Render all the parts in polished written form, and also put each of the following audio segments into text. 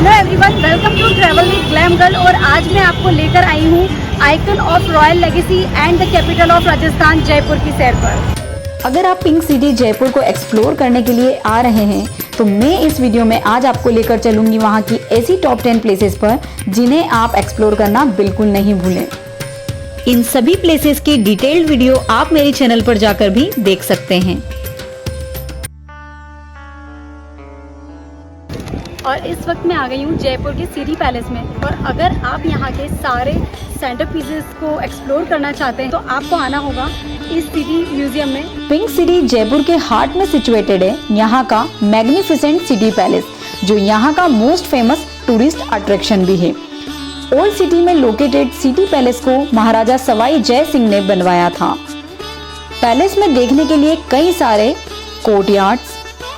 Hello everyone, welcome to travel with glam girl. और आज मैं आपको लेकर आई हूँ icon of royal legacy and the capital of Rajasthan Jaipur की सैर पर। अगर आप पिंक सिटी जयपुर को एक्सप्लोर करने के लिए आ रहे हैं तो मैं इस वीडियो में आज आपको लेकर चलूंगी वहां की ऐसी टॉप 10 प्लेसेस पर जिन्हें आप एक्सप्लोर करना बिल्कुल नहीं भूलें। इन सभी प्लेसेस की डिटेल्ड वीडियो आप मेरे चैनल पर जाकर भी देख सकते हैं। और इस वक्त मैं आ गई हूँ जयपुर के सिटी पैलेस में। और अगर आप यहाँ के सारे सेंटर पीसेस को एक्सप्लोर करना चाहते हैं तो आपको आना होगा इस सिटी म्यूजियम में। पिंक सिटी जयपुर के हार्ट में सिचुएटेड है यहाँ का मैग्निफिसेंट सिटी पैलेस, जो यहाँ का मोस्ट फेमस टूरिस्ट अट्रैक्शन भी है। ओल्ड सिटी में लोकेटेड सिटी पैलेस को महाराजा सवाई जय सिंह ने बनवाया था। पैलेस में देखने के लिए कई सारे कोर्टयार्ड्स,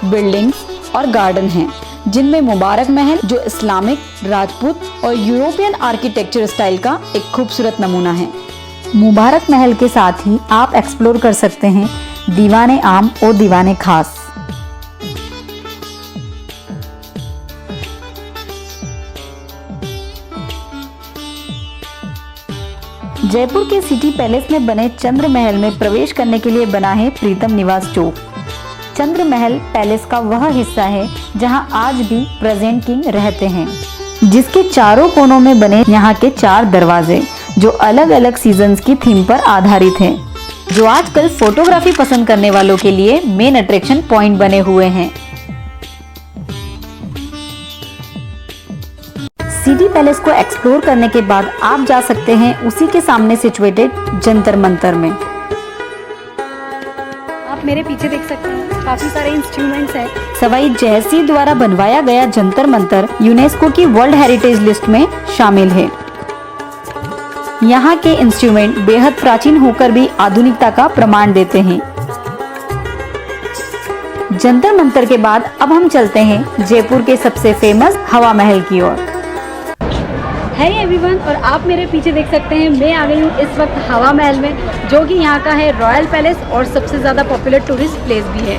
बिल्डिंग्स और गार्डन हैं, जिनमें मुबारक महल जो इस्लामिक, राजपूत और यूरोपियन आर्किटेक्चर स्टाइल का एक खूबसूरत नमूना है। मुबारक महल के साथ ही आप एक्सप्लोर कर सकते हैं दीवाने आम और दीवाने खास। जयपुर के सिटी पैलेस में बने चंद्र महल में प्रवेश करने के लिए बना है प्रीतम निवास चौक। चंद्र महल पैलेस का वह हिस्सा है जहां आज भी प्रेजेंट किंग रहते हैं, जिसके चारों कोनों में बने यहाँ के 4 दरवाजे जो अलग अलग सीजन्स की थीम पर आधारित हैं, जो आजकल फोटोग्राफी पसंद करने वालों के लिए मेन अट्रैक्शन पॉइंट बने हुए हैं। सिटी पैलेस को एक्सप्लोर करने के बाद आप जा सकते हैं उसी के सामने सिचुएटेड जंतर मंतर में। आप मेरे पीछे देख सकते हैं काफी सारे इंस्ट्रूमेंट्स हैं। सवाई जयसिंह द्वारा बनवाया गया जंतर मंतर यूनेस्को की वर्ल्ड हेरिटेज लिस्ट में शामिल है। यहाँ के इंस्ट्रूमेंट बेहद प्राचीन होकर भी आधुनिकता का प्रमाण देते हैं। जंतर मंतर के बाद अब हम चलते हैं जयपुर के सबसे फेमस हवा महल की ओर। है एवरीवन, और आप मेरे पीछे देख सकते हैं मैं आ गई हूँ इस वक्त हवा महल में, जो कि यहाँ का है रॉयल पैलेस और सबसे ज़्यादा पॉपुलर टूरिस्ट प्लेस भी है।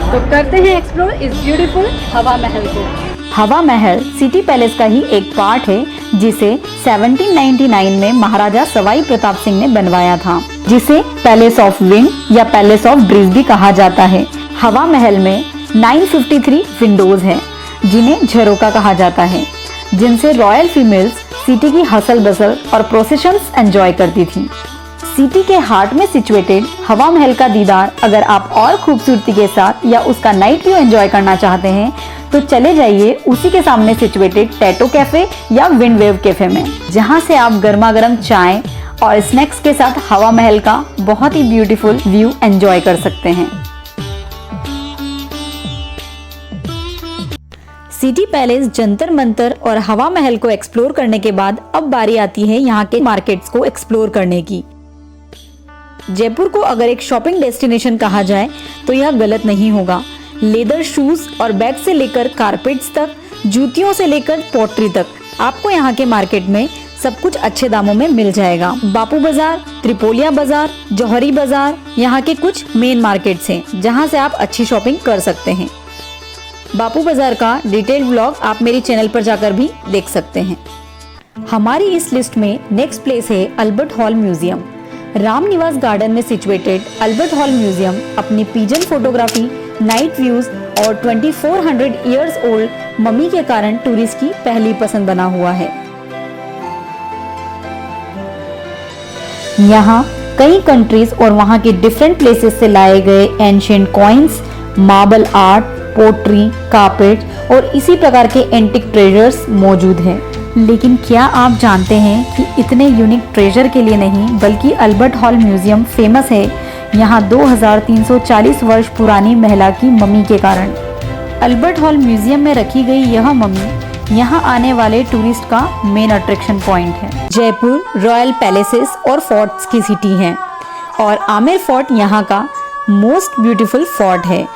तो करते हैं एक्सप्लोर इस ब्यूटीफुल हवा महल को। हवा महल सिटी पैलेस का ही एक पार्ट है, जिसे 1799 में महाराजा सवाई प्रताप सिंह ने बनवाया था, जिसे पैलेस ऑफ विंड या पैलेस ऑफ ब्रीज भी कहा जाता है। हवा महल में 953 विंडोज हैं, जिन्हें झरोका कहा जाता है, जिनसे रॉयल फीमेल्स सिटी की हसल बसल और प्रोसेशंस एंजॉय करती थी। सिटी के हार्ट में सिचुएटेड हवा महल का दीदार अगर आप और खूबसूरती के साथ या उसका नाइट व्यू एंजॉय करना चाहते हैं तो चले जाइए उसी के सामने सिचुएटेड टैटो कैफे या विंड वेव कैफे में, जहां से आप गर्मा गर्म चाय और स्नैक्स के साथ हवा महल का बहुत ही ब्यूटीफुल व्यू एंजॉय कर सकते हैं। सिटी पैलेस, जंतर मंतर और हवा महल को एक्सप्लोर करने के बाद अब बारी आती है यहाँ के मार्केट्स को एक्सप्लोर करने की। जयपुर को अगर एक शॉपिंग डेस्टिनेशन कहा जाए तो यह गलत नहीं होगा। लेदर शूज और बैग से लेकर कारपेट्स तक, जूतियों से लेकर पॉटरी तक, आपको यहाँ के मार्केट में सब कुछ अच्छे दामों में मिल जाएगा। बापू बाजार, त्रिपोलिया बाजार, जौहरी बाजार यहाँ के कुछ मेन मार्केट्स हैं जहाँ से आप अच्छी शॉपिंग कर सकते हैं। बापू बाजार का डिटेल्ड व्लॉग आप मेरी चैनल पर जाकर भी देख सकते हैं। हमारी इस लिस्ट में नेक्स्ट प्लेस है Albert hall museum. Ramniwas garden में सिचुएटेड अल्बर्ट हॉल म्यूजियम अपनी पिजन फोटोग्राफी, नाइट व्यूज और 2400 इयर्स ओल्ड मम्मी के कारण टूरिस्ट की पहली पसंद बना हुआ है। यहाँ कई कंट्रीज और वहाँ के डिफरेंट प्लेसेस से लाए गए ancient coins, marble art, pottery, carpet और इसी प्रकार के एंटिक ट्रेजर्स मौजूद हैं। लेकिन क्या आप जानते हैं कि इतने यूनिक ट्रेजर के लिए नहीं बल्कि अल्बर्ट हॉल म्यूजियम फेमस है यहाँ 2340 वर्ष पुरानी महिला की मम्मी के कारण। अल्बर्ट हॉल म्यूजियम में रखी गई यह मम्मी यहाँ आने वाले टूरिस्ट का मेन अट्रैक्शन पॉइंट है। जयपुर रॉयल पैलेसेस और फोर्ट्स की सिटी है और आमेर फोर्ट यहाँ का मोस्ट ब्यूटीफुल फोर्ट है।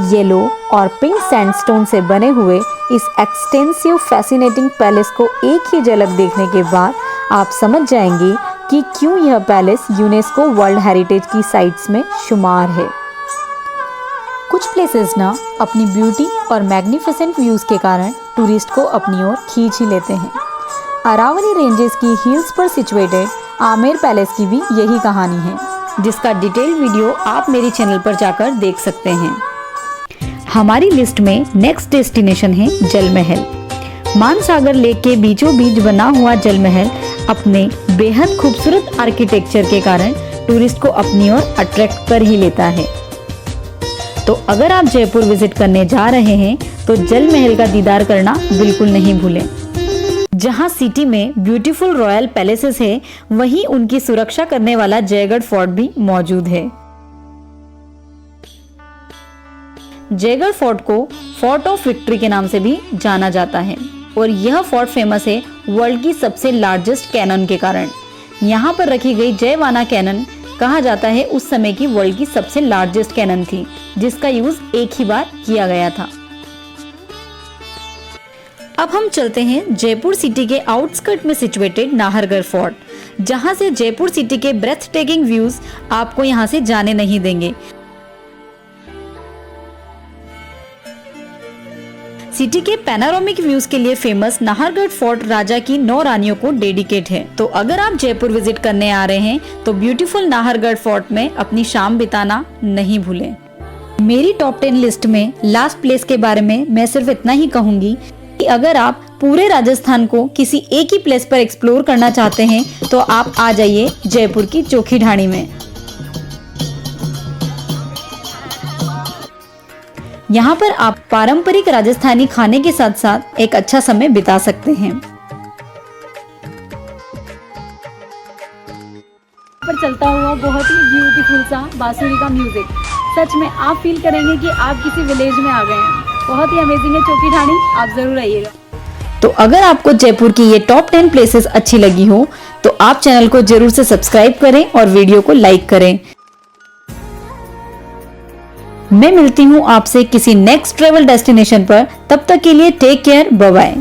येलो और पिंक सैंडस्टोन से बने हुए इस एक्सटेंसिव फैसिनेटिंग पैलेस को एक ही झलक देखने के बाद आप समझ जाएंगे कि क्यों यह पैलेस यूनेस्को वर्ल्ड हेरिटेज की साइट्स में शुमार है। कुछ प्लेसेस ना अपनी ब्यूटी और मैग्निफिसेंट व्यूज के कारण टूरिस्ट को अपनी ओर खींच ही लेते हैं। अरावली रेंजेस की हिल्स पर सिचुएटेड आमेर पैलेस की भी यही कहानी है, जिसका डिटेल वीडियो आप मेरे चैनल पर जाकर देख सकते हैं। हमारी लिस्ट में नेक्स्ट डेस्टिनेशन है जल महल। मानसागर लेक के बीचों बीच बना हुआ जल महल अपने बेहद खूबसूरत आर्किटेक्चर के कारण टूरिस्ट को अपनी ओर अट्रैक्ट कर ही लेता है। तो अगर आप जयपुर विजिट करने जा रहे हैं तो जल महल का दीदार करना बिल्कुल नहीं भूलें। जहां सिटी में ब्यूटीफुल रॉयल पैलेसेस है, वहीं उनकी सुरक्षा करने वाला जयगढ़ फोर्ट भी मौजूद है। जयगढ़ फोर्ट को फोर्ट ऑफ विक्ट्री के नाम से भी जाना जाता है और यह फोर्ट फेमस है वर्ल्ड की सबसे लार्जेस्ट कैनन के कारण। यहाँ पर रखी गई जयवाना कैनन कहा जाता है उस समय की वर्ल्ड की सबसे लार्जेस्ट कैनन थी, जिसका यूज एक ही बार किया गया था। अब हम चलते हैं जयपुर सिटी के आउटस्कर्ट में सिचुएटेड नाहरगढ़ फोर्ट, जहां से जयपुर सिटी के ब्रेथ टेकिंग व्यूज आपको यहां से जाने नहीं देंगे। सिटी के पैनारोमिक व्यूज के लिए फेमस नाहरगढ़ फोर्ट राजा की 9 रानियों को डेडिकेट है। तो अगर आप जयपुर विजिट करने आ रहे हैं तो ब्यूटीफुल नाहरगढ़ फोर्ट में अपनी शाम बिताना नहीं भूलें। मेरी टॉप 10 लिस्ट में लास्ट प्लेस के बारे में मैं सिर्फ इतना ही कहूंगी कि अगर आप पूरे राजस्थान को किसी एक ही प्लेस पर एक्सप्लोर करना चाहते हैं तो आप आ जाइए जयपुर की चोखी ढाणी में। यहाँ पर आप पारंपरिक राजस्थानी खाने के साथ साथ एक अच्छा समय बिता सकते हैं। पर चलता हुआ बहुत ही ब्यूटीफुल सा बांसुरी का म्यूजिक, सच में आप फील करेंगे कि आप किसी विलेज में आ गए हैं। बहुत ही अमेजिंग है चोखी ढाणी, आप जरूर आइएगा। तो अगर आपको जयपुर की ये टॉप 10 प्लेसेस अच्छी लगी हो तो आप चैनल को जरूर से सब्सक्राइब करें और वीडियो को लाइक करें। मैं मिलती हूँ आपसे किसी नेक्स्ट ट्रेवल डेस्टिनेशन पर, तब तक के लिए टेक केयर, बाय बाय।